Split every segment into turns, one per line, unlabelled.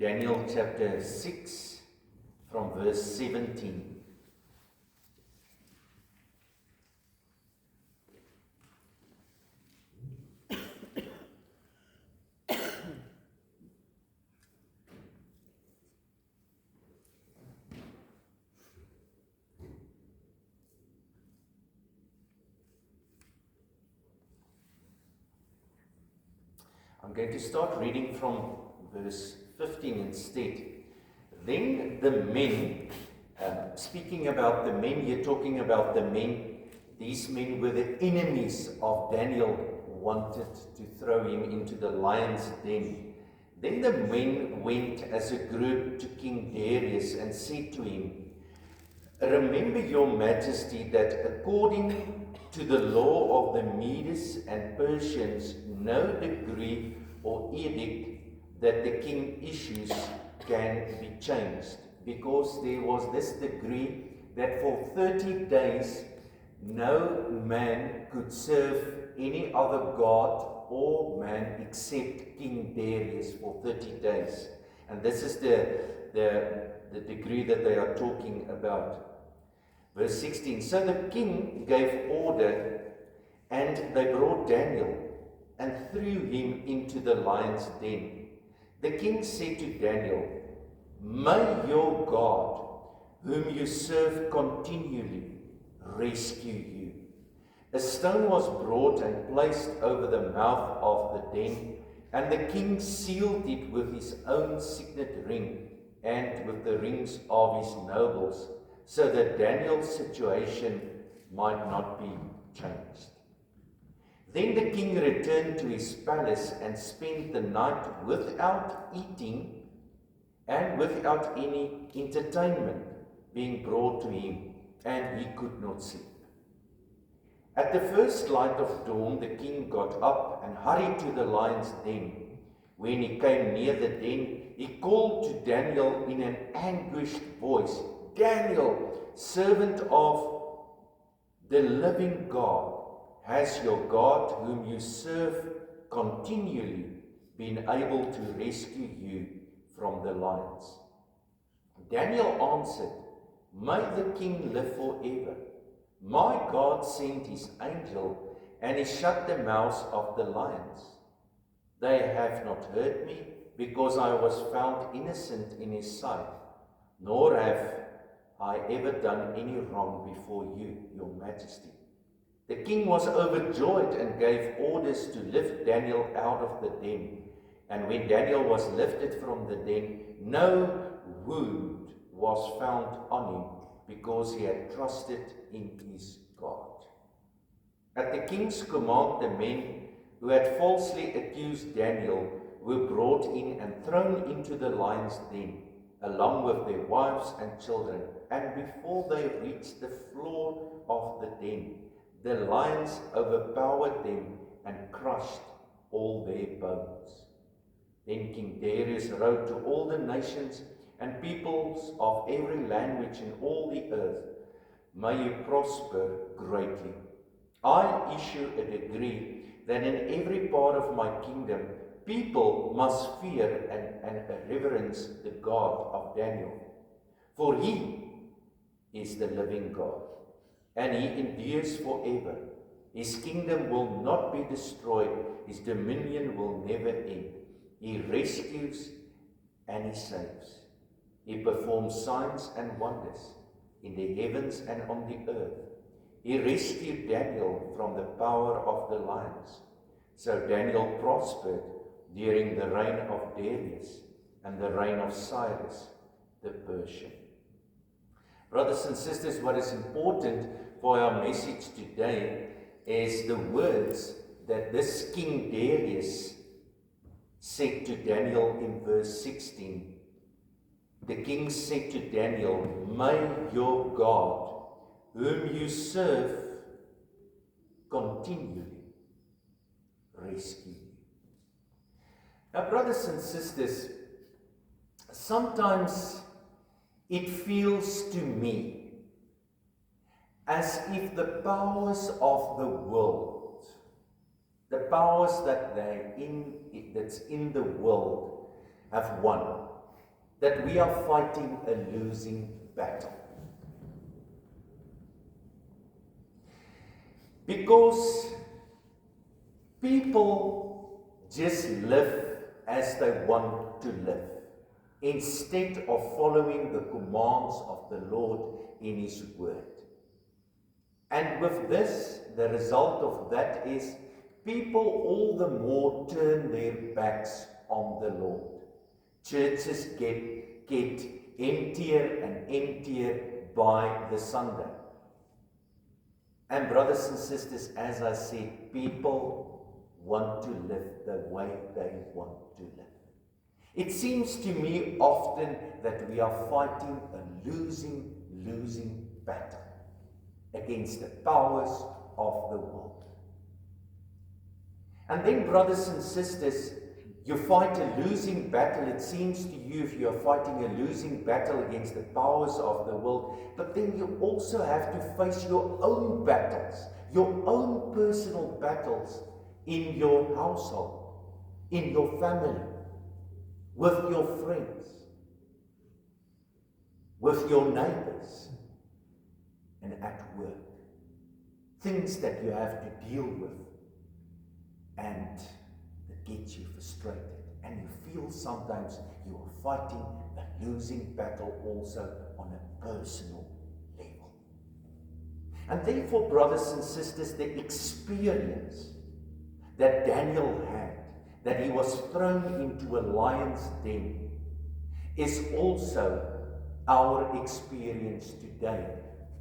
Daniel chapter 6 from verse 17. I'm going to start reading from verse 15 instead. Then the men, speaking about the men, you're talking about the men. These men were the enemies of Daniel, wanted to throw him into the lion's den. Then the men went as a group to King Darius and said to him, "Remember, your majesty, that according to the law of the Medes and Persians, no decree or edict that the king issues can be changed, because there was this decree that for 30 days no man could serve any other god or man except King Darius for 30 days. And this is the decree that they are talking about. Verse 16, so the king gave order, and they brought Daniel and threw him into the lion's den. The king said to Daniel, "May your God, whom you serve continually, rescue you." A stone was brought and placed over the mouth of the den, and the king sealed it with his own signet ring and with the rings of his nobles, so that Daniel's situation might not be changed. Then the king returned to his palace and spent the night without eating and without any entertainment being brought to him, and he could not sleep. At the first light of dawn, the king got up and hurried to the lion's den. When he came near the den, he called to Daniel in an anguished voice, "Daniel, servant of the living God, has your God, whom you serve continually, been able to rescue you from the lions?" Daniel answered, "May the king live forever. My God sent his angel, and he shut the mouths of the lions. They have not hurt me, because I was found innocent in his sight, nor have I ever done any wrong before you, your majesty." The king was overjoyed and gave orders to lift Daniel out of the den. And when Daniel was lifted from the den, no wound was found on him, because he had trusted in his God. At the king's command, the men who had falsely accused Daniel were brought in and thrown into the lion's den, along with their wives and children. And before they reached the floor of the den, the lions overpowered them and crushed all their bones. Then King Darius wrote to all the nations and peoples of every language in all the earth, "May you prosper greatly. I issue a decree that in every part of my kingdom people must fear and reverence the God of Daniel. For he is the living God, and he endures forever. His kingdom will not be destroyed. His dominion will never end. He rescues and he saves. He performs signs and wonders in the heavens and on the earth. He rescued Daniel from the power of the lions." So Daniel prospered during the reign of Darius and the reign of Cyrus the Persian. Brothers and sisters, what is important for our message today is the words that this King Darius said to Daniel in verse 16. The king said to Daniel, "May your God, whom you serve continually, rescue you." Now, brothers and sisters, sometimes it feels to me as if the powers of the world, the powers that's in the world, have won. that we are fighting a losing battle. Because people just live as they want to live, instead of following the commands of the Lord in His Word. And with this, the result of that is people all the more turn their backs on the Lord. Churches get emptier and emptier by the Sunday. And brothers and sisters, as I said, people want to live the way they want to live. It seems to me often that we are fighting a losing battle against the powers of the world. And then, brothers and sisters, you fight a losing battle. It seems to you if you are fighting a losing battle against the powers of the world, but then you also have to face your own battles, your own personal battles in your household, in your family, with your friends, with your neighbors, and at work. Things that you have to deal with and that get you frustrated. And you feel sometimes you are fighting a losing battle also on a personal level. And therefore, brothers and sisters, the experience that Daniel had, that he was thrown into a lion's den, is also our experience today.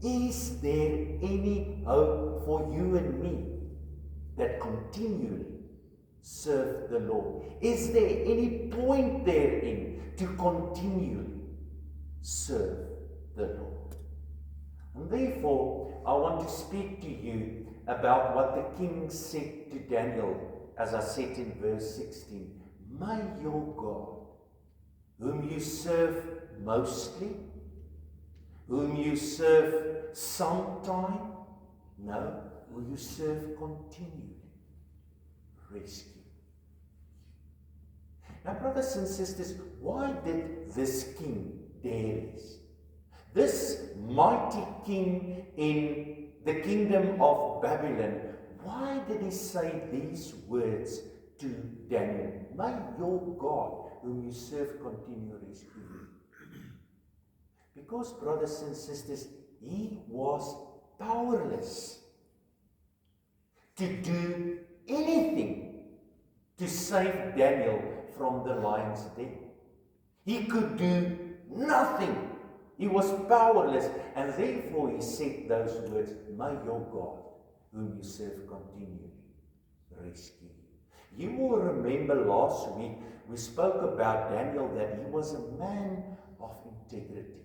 Is there any hope for you and me that continually serve the Lord? Is there any point therein to continually serve the Lord? And therefore, I want to speak to you about what the king said to Daniel, as I said in verse 16. May your God, whom you serve mostly, whom you serve sometime, no, whom you serve continually, rescue. Now, brothers and sisters, why did this king Darius, this mighty king in the kingdom of Babylon, why did he say these words to Daniel? May your God, whom you serve, continue rescue you. Because, brothers and sisters, he was powerless to do anything to save Daniel from the lion's den. He could do nothing. He was powerless. And therefore he said those words, may your God, whom you serve continually, rescue you. You will remember last week we spoke about Daniel, that he was a man of integrity,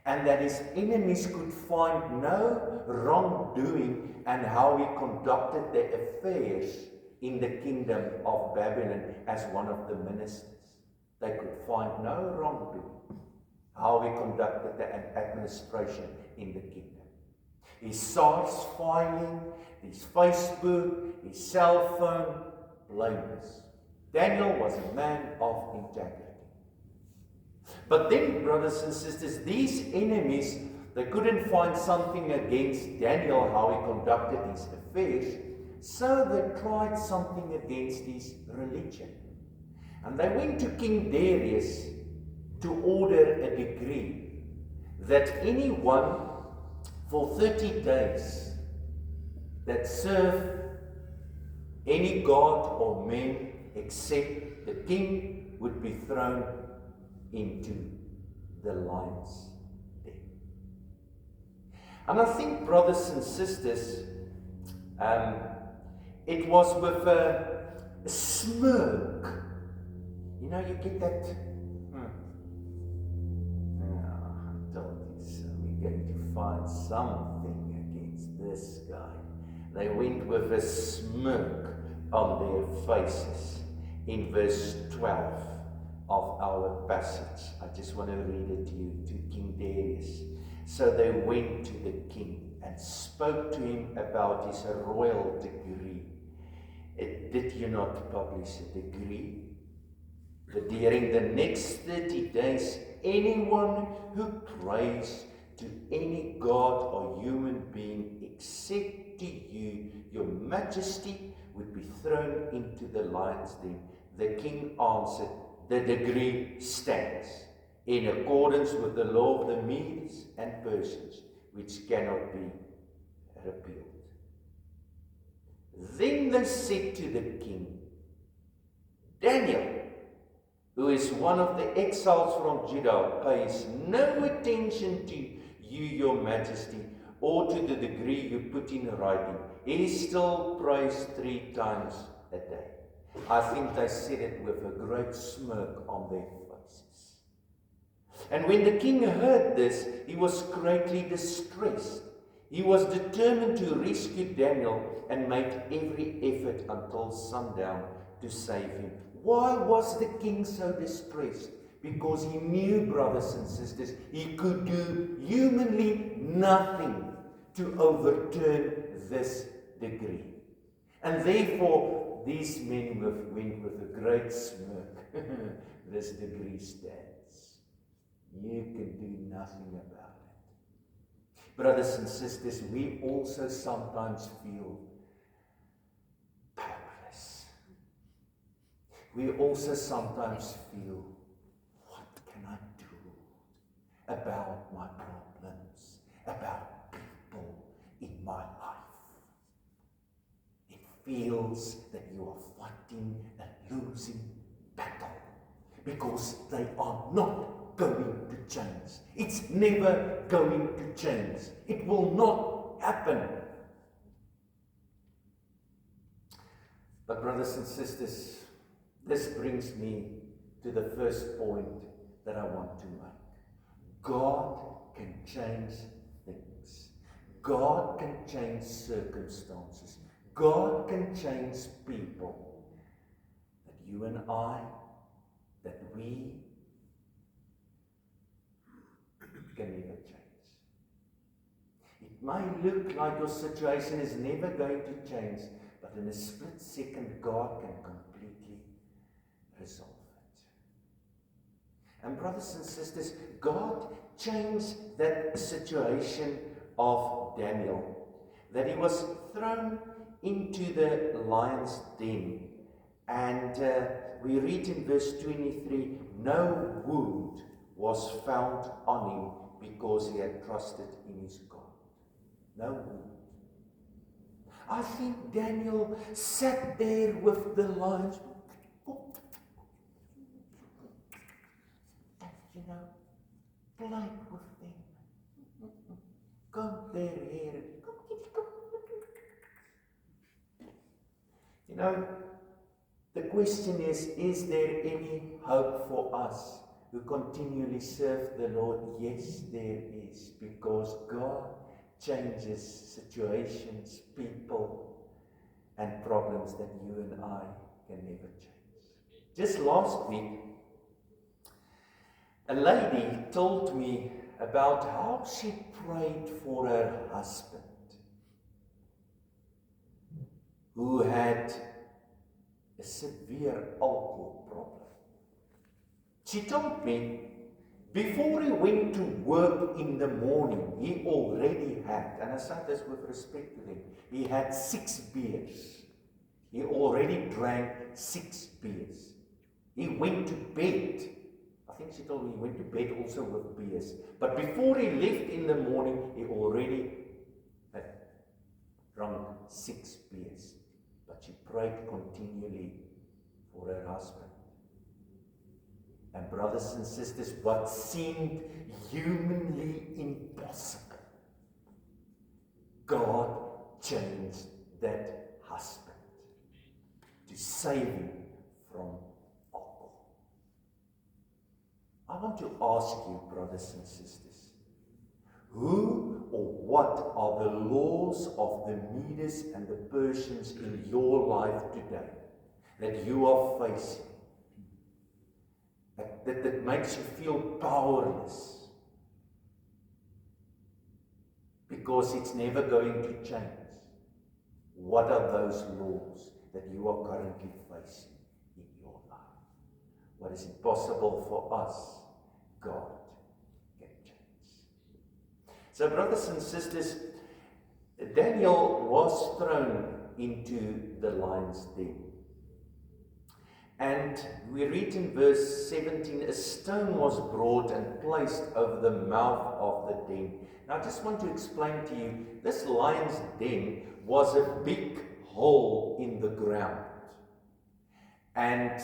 and that his enemies could find no wrongdoing and how he conducted the affairs in the kingdom of Babylon as one of the ministers. They could find no wrongdoing, how he conducted the administration in the kingdom. His SARS filing, his Facebook, his cell phone, blameless. Daniel was a man of integrity. But then, brothers and sisters, these enemies, they couldn't find something against Daniel, how he conducted his affairs, so they tried something against his religion. And they went to King Darius to order a decree that anyone for 30 days that serve any god or man except the king would be thrown into the lion's den. And I think, brothers and sisters, it was with a smirk. You know, you get that, I told you so, we're going to find something against this guy. They went with a smirk on their faces in verse 12 of our passage. I just want to read it to you, to King Darius. So they went to the king and spoke to him about his royal decree. Did you not publish a decree that during the next 30 days, anyone who prays to any god or human being except to you, your majesty, would be thrown into the lion's den. The king answered, the decree stands, in accordance with the law of the Medes and Persians, which cannot be repealed. Then they said to the king, Daniel, who is one of the exiles from Judah, pays no attention to you, your majesty, or to the decree you put in writing. He still prays 3 times a day. I think they said it with a great smirk on their faces. And when the king heard this, he was greatly distressed. He was determined to rescue Daniel and made every effort until sundown to save him. Why was the king so distressed? Because he knew, brothers and sisters, he could do humanly nothing to overturn this decree. And therefore, these men went with a great smirk. This decree stands. You can do nothing about it. Brothers and sisters, we also sometimes feel powerless. We also sometimes feel, what can I do about my problems, about people in my life? It feels that you are fighting a losing battle because they are not going to change. It's never going to change. It will not happen. But brothers and sisters, this brings me to the first point that I want to make. God can change things. God can change circumstances. God can change people. That you and I, that we can never change. It may look like your situation is never going to change, but in a split second, God can completely resolve it. And brothers and sisters, God changed that situation of Daniel, that he was thrown into the lion's den. And we read in verse 23, no wound was found on him because he had trusted in his God. No wound. I think Daniel sat there with the lions, and played with them. Combed their hair. The question is there any hope for us who continually serve the Lord? Yes, there is, because God changes situations, people, and problems that you and I can never change. Just last week, a lady told me about how she prayed for her husband who had a severe alcohol problem. She told me before he went to work in the morning, he already had, and I say this with respect to him, he had 6 beers. He already drank 6 beers. He went to bed. I think she told me he went to bed also with beers. But before he left in the morning, he already had drunk 6 beers. But she prayed continually for her husband. And brothers and sisters, what seemed humanly impossible, God changed that husband to save him from alcohol. I want to ask you, brothers and sisters, who or what are the laws of the Medes and the Persians in your life today that you are facing? That makes you feel powerless because it's never going to change. What are those laws that you are currently facing in your life? What is impossible for us, God can change. So, brothers and sisters, Daniel was thrown into the lion's den. And we read in verse 17, a stone was brought and placed over the mouth of the den. Now, I just want to explain to you, this lion's den was a big hole in the ground. And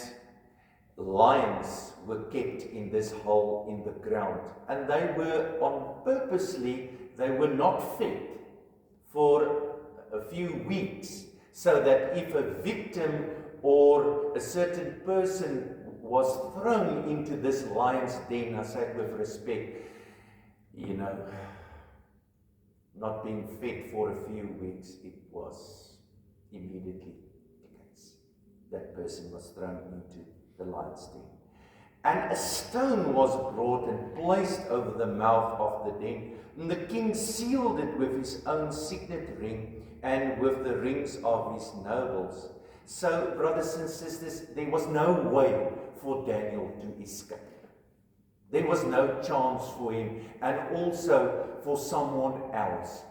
lions were kept in this hole in the ground. And they were not fed for a few weeks, so that if a victim or a certain person was thrown into this lion's den, I say it with respect, not being fed for a few weeks, it was immediately decades. That person was thrown into the lion's den. And a stone was brought and placed over the mouth of the den. And the king sealed it with his own signet ring and with the rings of his nobles. So, brothers and sisters, there was no way for Daniel to escape. There was no chance for him, and also for someone else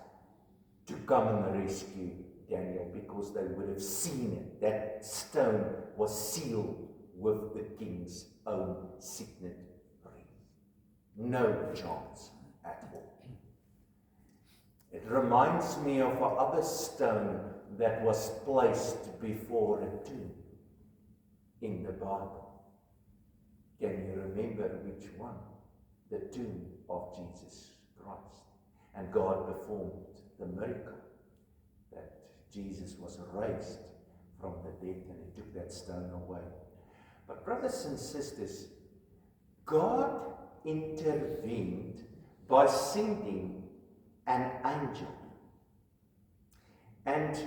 to come and rescue Daniel, because they would have seen it. That stone was sealed with the king's own signet ring. No chance at all. It reminds me of another stone that was placed before a tomb in the Bible. Can you remember which one? The tomb of Jesus Christ. And God performed the miracle that Jesus was raised from the dead, and he took that stone away. But brothers and sisters, God intervened by sending an angel. And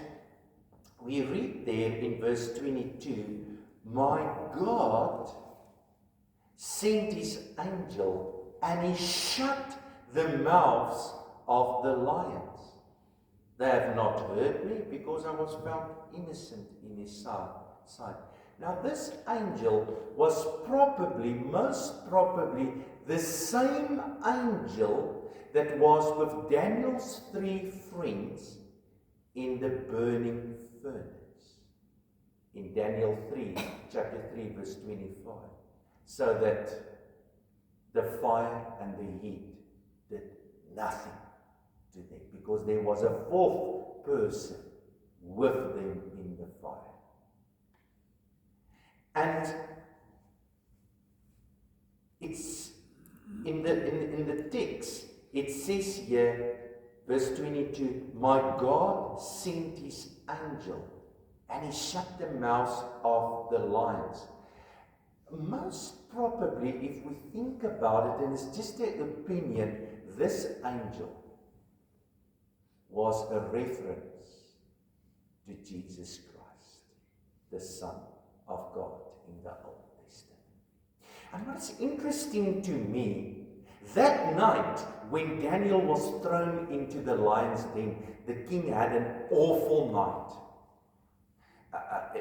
we read there in verse 22, my God sent his angel and he shut the mouths of the lions. They have not hurt me, because I was found innocent in his sight. Now this angel was most probably the same angel that was with Daniel's 3 friends in the burning furnace. In Daniel 3, chapter 3, verse 25. So that the fire and the heat did nothing to them, because there was a 4th person with them in the fire. And it's in the text, it says here, verse 22, my God sent his angel and he shut the mouths of the lions. Most probably, if we think about it, and it's just an opinion, this angel was a reference to Jesus Christ, the Son of God in the Old Testament. And what's interesting to me, that night when Daniel was thrown into the lion's den, the king had an awful night.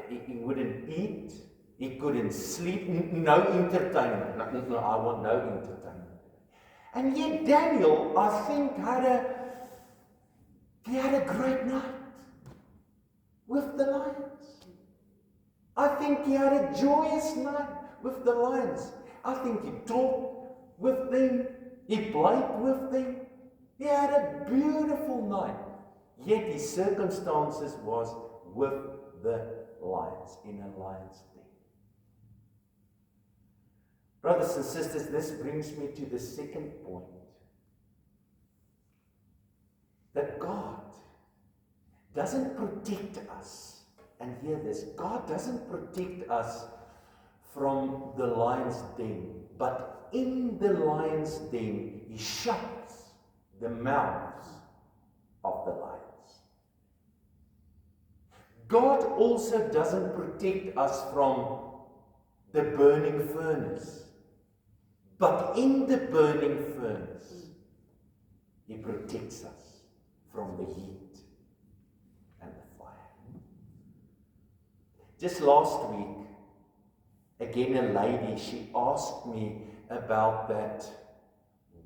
He wouldn't eat, he couldn't sleep, no entertainment. No, I want no entertainment. And yet Daniel, I think, he had a great night with the lions. I think he had a joyous night with the lions. I think he talked with them, he played with them. He had a beautiful night. Yet his circumstances was with the lions, in a lion's den. Brothers and sisters, this brings me to the second point. That God doesn't protect us. And hear this, God doesn't protect us from the lion's den, but in the lion's den, he shuts the mouths of the lions. God also doesn't protect us from the burning furnace, but in the burning furnace, he protects us from the heat and the fire. Just last week, Again, a lady, she asked me about that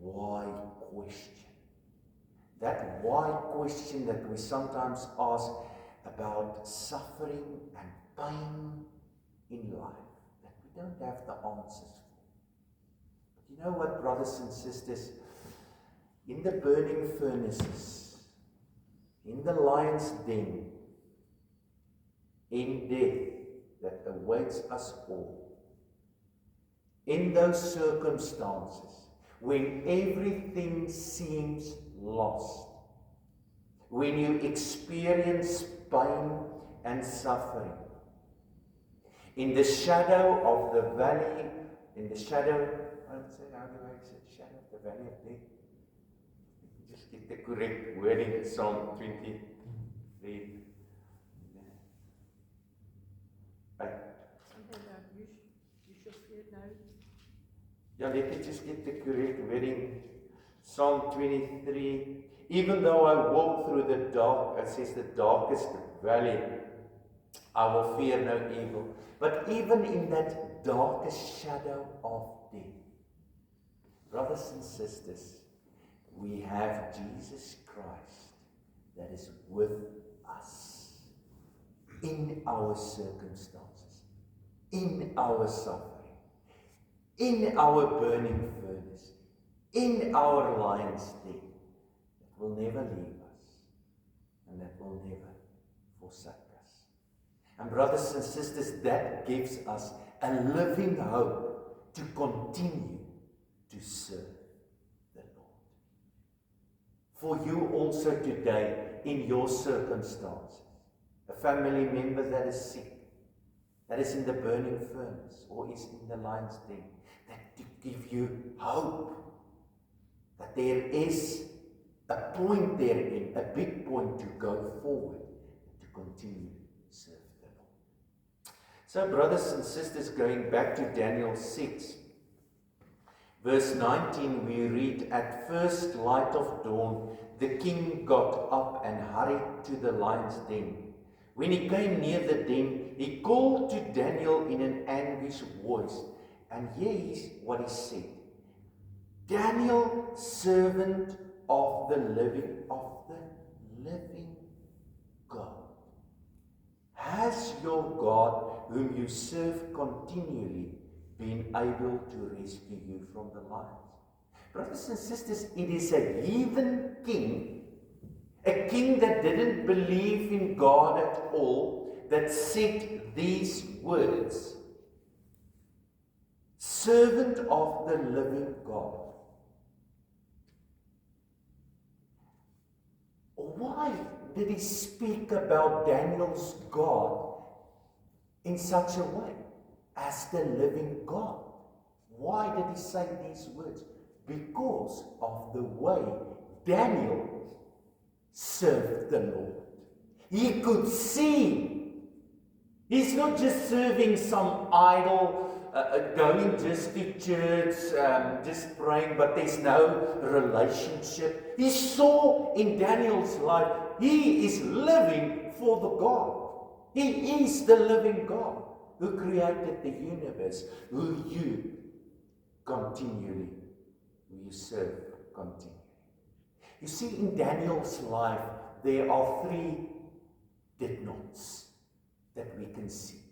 why question. That why question that we sometimes ask about suffering and pain in life, that we don't have the answers for. But you know what, brothers and sisters? In the burning furnaces, in the lion's den, in death that awaits us all, in those circumstances, when everything seems lost, when you experience pain and suffering, in the shadow of the valley, in the shadow, how do I say, shadow of the valley of death? Just get the correct wording, Psalm 23.
You shall fear no.
Yeah, let me just get the correct wording. Psalm 23. Even though I walk through the dark, it says the darkest valley, I will fear no evil. But even in that darkest shadow of death, brothers and sisters, we have Jesus Christ that is with us in our circumstances, in our suffering, in our burning furnace, in our lion's den, that will never leave us and that will never forsake us. And brothers and sisters, that gives us a living hope to continue to serve the Lord. For you also today, in your circumstances, a family member that is sick, that is in the burning furnace or is in the lion's den, that to give you hope that there is a point therein, a big point to go forward, to continue to serve the Lord. So brothers and sisters, going back to Daniel 6, verse 19, we read, at first light of dawn, the king got up and hurried to the lion's den. When he came near the den, he called to Daniel in an anguished voice. And here is what he said. Daniel, servant of the living God, has your God, whom you serve continually, been able to rescue you from the lions? Brothers and sisters, it is a heathen king, a king that didn't believe in God at all, that said these words. Servant of the living God. Why did he speak about Daniel's God in such a way? As the living God. Why did he say these words? Because of the way Daniel served the Lord. He could see. He's not just serving some idol, going just to church, just praying, but there's no relationship. He saw in Daniel's life, he is living for the God. He is the living God who created the universe, who you serve continually. You see, in Daniel's life, there are three did nots that we can see.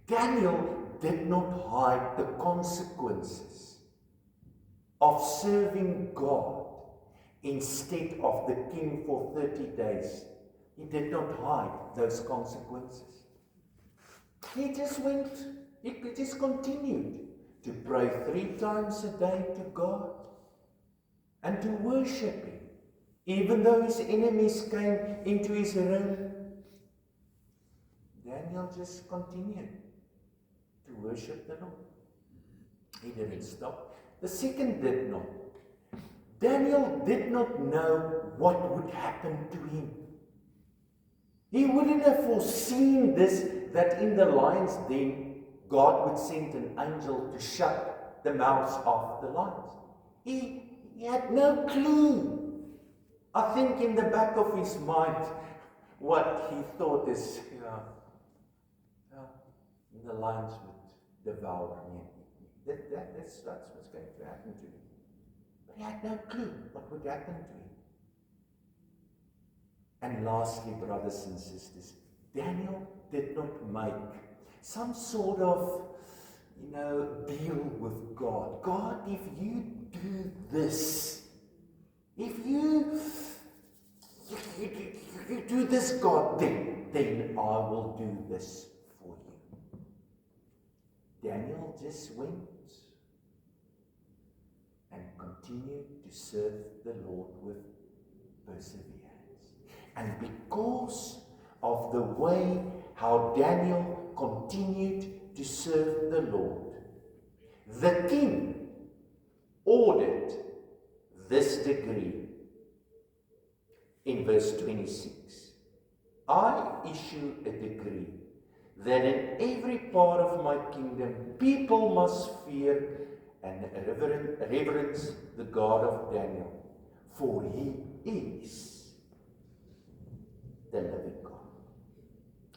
Daniel did not hide the consequences of serving God instead of the king for 30 days. He did not hide those consequences. He just continued to pray 3 times a day to God and to worship Him. Even though his enemies came into his realm, Daniel just continued to worship the Lord. He didn't stop. The second did not. Daniel did not know what would happen to him. He wouldn't have foreseen this, that in the lion's den, God would send an angel to shut the mouths of the lions. He had no clue. I think in the back of his mind, what he thought is, the lions devour me and eat me. That's what's going to happen to him. But he had no clue what would happen to him. And lastly, brothers and sisters, Daniel did not make some sort of, deal with God. God, if you do this, if you do this, God, then I will do this for you. Daniel just went and continued to serve the Lord with perseverance. And because of the way how Daniel continued to serve the Lord, the king ordered this decree in verse 26. I issue a decree that in every part of my kingdom people must fear and reverence the God of Daniel, for he is the living God,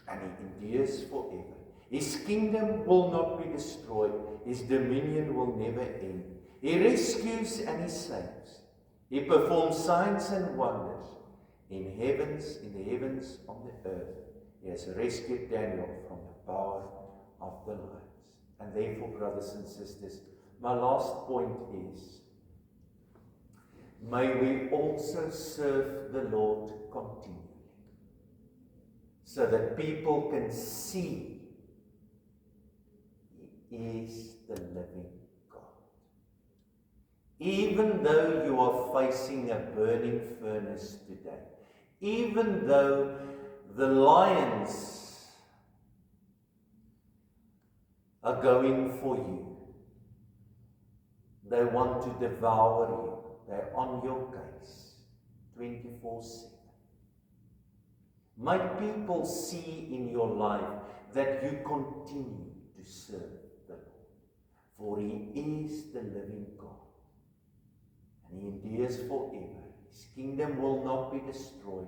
and he endures forever. His kingdom will not be destroyed. His dominion will never end. He rescues and he saves. He performs signs and wonders in the heavens, on the earth. He has rescued Daniel from the power of the lions. And therefore, brothers and sisters, my last point is, may we also serve the Lord continually, so that people can see He is the living God. Even though you are facing a burning furnace today, even though the lions are going for you, they want to devour you, they're on your case 24/7. May people see in your life that you continue to serve the Lord, for He is the living God, and He endures forever. His kingdom will not be destroyed.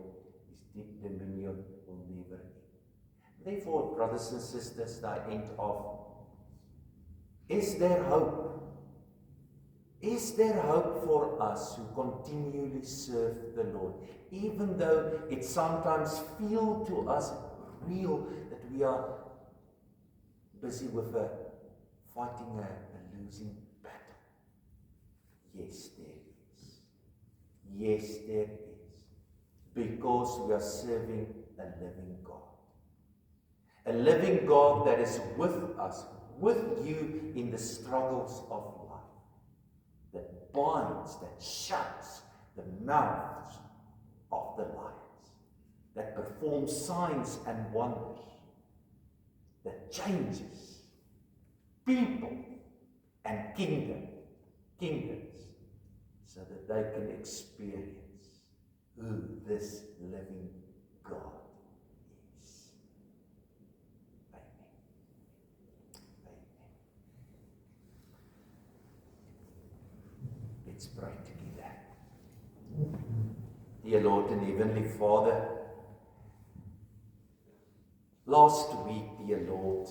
His dominion will never end. Therefore, brothers and sisters, I end off. Is there hope? Is there hope for us who continually serve the Lord, even though it sometimes feels to us real that we are busy with fighting a losing battle? Yes, there is. Yes, there is. Because we are serving a living God. A living God that is with us, with you in the struggles of life. That binds, that shuts the mouths of the lions, that performs signs and wonders, that changes people and kingdoms, so that they can experience who this living God is. Amen. Amen. Let's pray together. Dear Lord and Heavenly Father, last week, dear Lord,